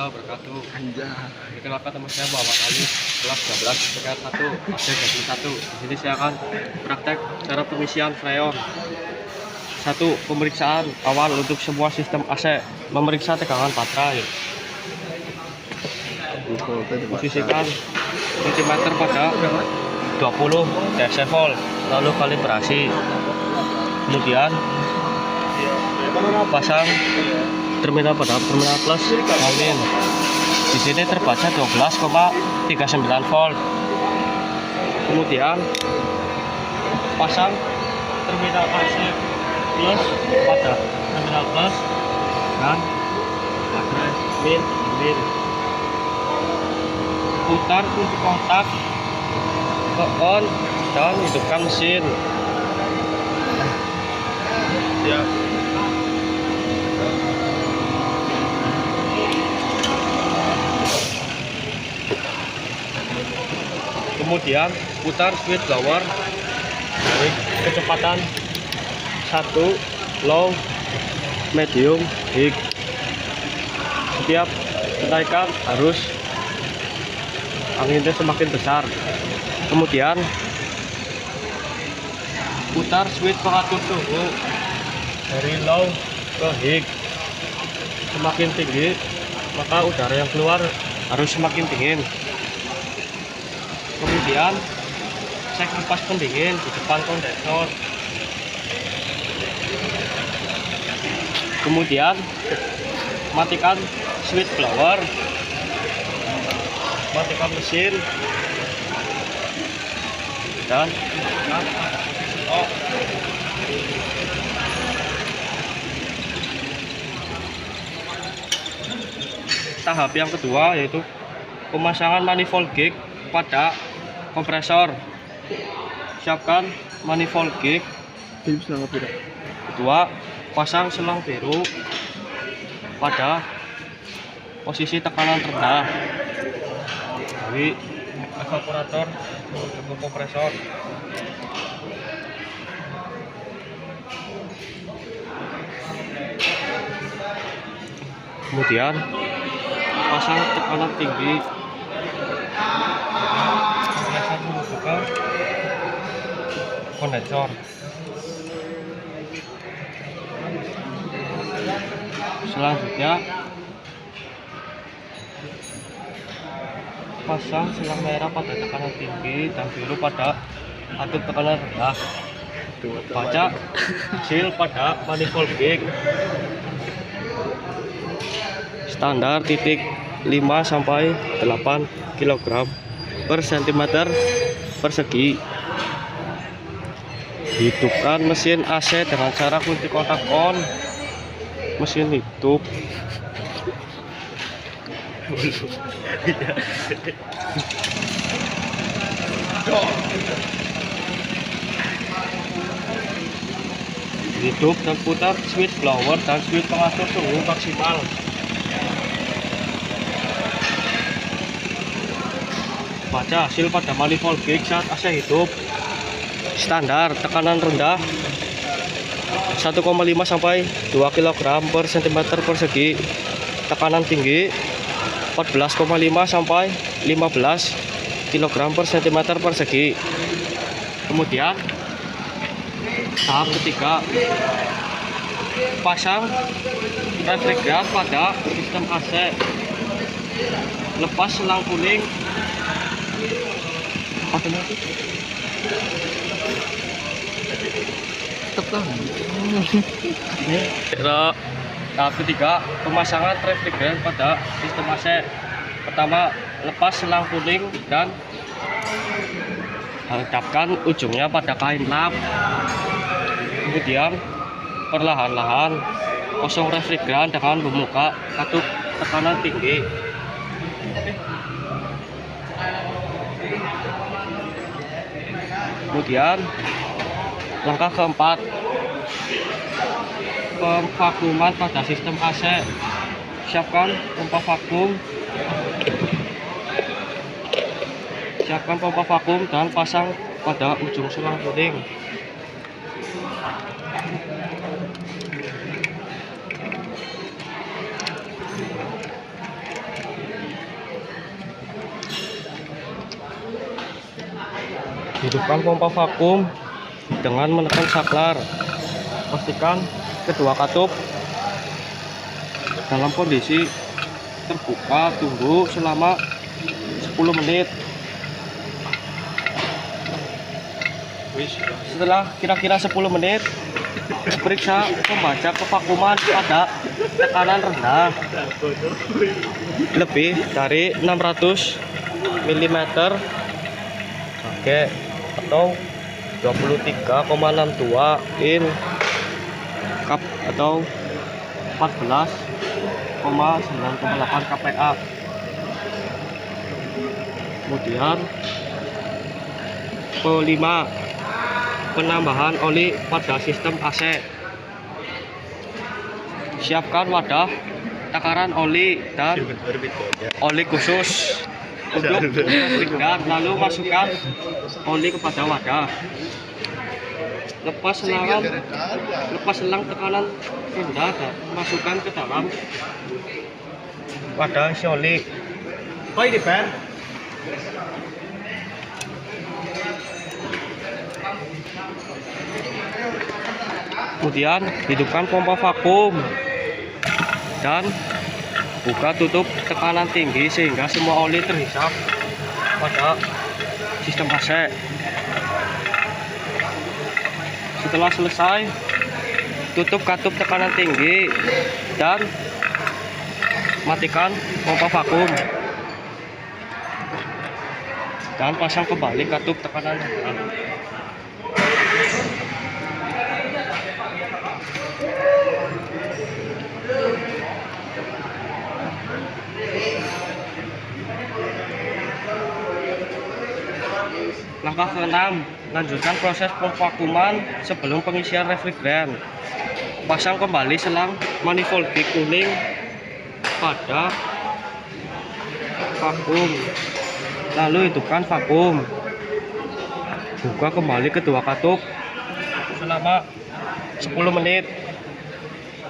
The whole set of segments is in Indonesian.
warahmatullahi wabarakatuh. Anjay. Perkenalkan teman saya Muhammad Ali, kelas 12 PKR 1, absen 21. Di sini saya akan praktek cara pengisian freon. 1. Pemeriksaan awal untuk semua sistem AC. Memeriksa tegangan baterai. Posisikan multimeter pada 20 decibel, lalu kalibrasi. Kemudian pasang terminal pada terminal plus min. Di sini terbaca 12,39 volt. Kemudian pasang terminal AC plus pada terminal plus dan baterai min. Putar kunci kontak ke on dan hidupkan mesin. Ya. Kemudian putar switch blower dari kecepatan 1, low, medium, high. Setiap kenaikan harus anginnya semakin besar. Kemudian putar switch pengatur suhu dari low ke high. Semakin tinggi maka udara yang keluar harus semakin dingin. Kemudian cek kipas pendingin di depan kondensor. Kemudian matikan switch blower, matikan mesin, dan tahap yang kedua yaitu pemasangan manifold gig pada kompresor. Siapkan manifold gig. Kedua, pasang selang biru pada posisi tekanan rendah dari evaporator ke kompresor. Kemudian pasang tekanan tinggi menuju ke kondensor. Selanjutnya pasang selang merah pada tekanan tinggi dan biru pada atup tekanan rendah. Baca hasil pada manifold gig. Standar titik 5 sampai 8 kg per cm persegi. Hidupkan mesin AC dengan cara kunci kontak on. Mesin hidup. Hidup dan putar switch blower dan switch pengatur suhu maksimal. Baca hasil pada manifold gig saat AC hidup. Standar tekanan rendah 1,5 sampai 2 kg per cm persegi. Tekanan tinggi 14,5 sampai 15 kg per cm persegi. Kemudian tahap ketiga, pasang refrigeran pada sistem AC. Lepas selang kuning. Tahap ketiga, pemasangan refrigeran pada sistem AC. Pertama, lepas selang kuning dan hadapkan ujungnya pada kain lap. Kemudian perlahan-lahan kosong refrigeran dengan membuka katup tekanan tinggi. Kemudian langkah keempat, pemvakuuman pada sistem AC. Siapkan pompa vakum. Siapkan pompa vakum dan pasang pada ujung selang kuning. Hidupkan pompa vakum dengan menekan saklar. Pastikan kedua katup dalam kondisi terbuka. Tunggu selama 10 menit. Setelah kira-kira 10 menit, periksa pembaca kevakuman pada tekanan rendah lebih dari 600 mm oke, atau 23,62 in cup atau 14,98 kPa. Kemudian kelima, penambahan oli pada sistem AC. Siapkan wadah takaran oli dan oli khusus untuk dan lalu masukkan oli kepada wadah. Lepas selang tekanan rendah dan masukkan ke dalam wadah isi oli. Kemudian hidupkan pompa vakum dan buka tutup tekanan tinggi sehingga semua oli terhisap pada sistem AC. Setelah selesai, tutup katup tekanan tinggi dan matikan pompa vakum dan pasang kembali katup tekanan rendah. Langkah ke-6, lanjutkan proses pemvakuman sebelum pengisian refrigeran. Pasang kembali selang manifold cooling pada vakum, lalu hidupkan vakum. Buka kembali kedua katup selama 10 menit,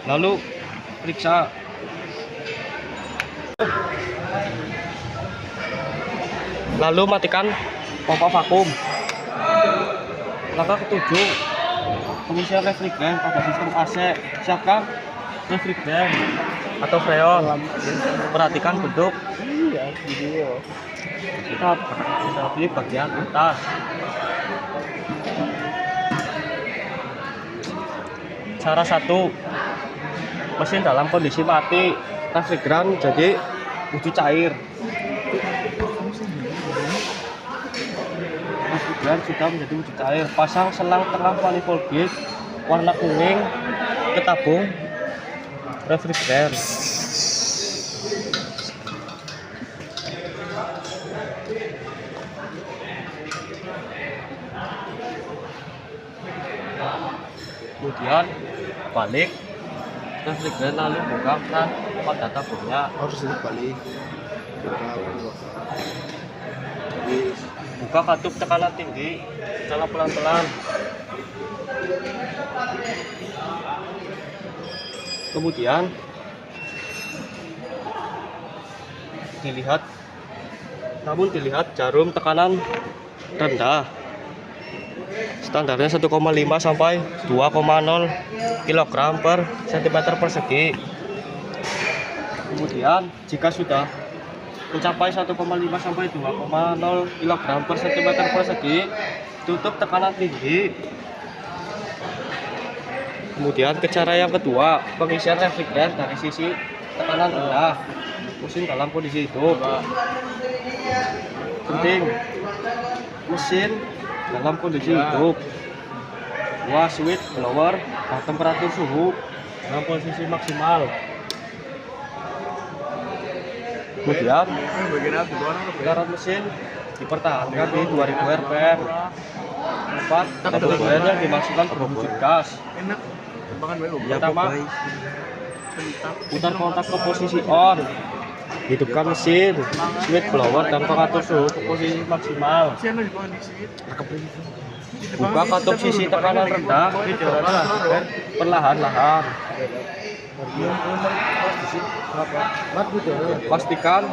lalu periksa. Lalu matikan pompa vakum. Langkah ke-7, pengisian refrigeran pada sistem AC. Siapkan refrigeran atau freon. Perhatikan bentuk di bagian atas. Cara 1, mesin dalam kondisi mati, refrigeran jadi wujud cair. Refrigeran sudah menjadi wujud cair. Pasang selang tengah manifold gauge warna kuning ke tabung refrigeran. Kemudian balik refrigeran, lalu buka keran pada tabungnya. Harus balik. Buka katup tekanan tinggi secara pelan-pelan. Kemudian dilihat jarum tekanan rendah. Standarnya 1,5 sampai 2,0 kg per cm persegi. Kemudian jika sudah mencapai 1,5 sampai 2,0 kg per cm persegi, tutup tekanan tinggi. Kemudian ke cara yang kedua, pengisian refrigeran dari sisi tekanan rendah. Mesin dalam kondisi hidup. Penting, mesin dalam kondisi hidup. Buah switch blower dan temperatur suhu dalam posisi maksimal. Kemudian getaran mesin dipertahankan di 2000 rpm. 4. Tabung air yang dimasukkan berbunyi gas. Pertama, putar kontak ke posisi on. Hidupkan mesin, switch blower dan pengatur suhu ke posisi maksimal. Buka katup sisi tekanan rendah dan lakukan perlahan-lahan. Pastikan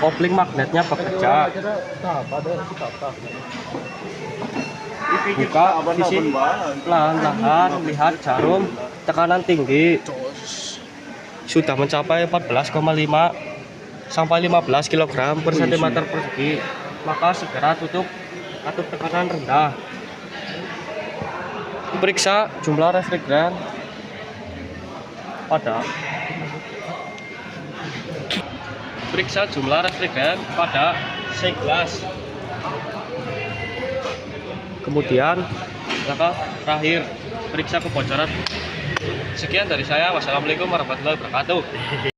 kopling magnetnya bekerja. Buka sisi perlahan-lahan, lihat jarum tekanan tinggi sudah mencapai 14,5 sampai 15 kg per cm persegi, maka segera tutup atau tekanan rendah. Periksa jumlah refrigeran pada seglas. Kemudian langkah terakhir, periksa kebocoran. Sekian dari saya. Wassalamualaikum warahmatullahi wabarakatuh.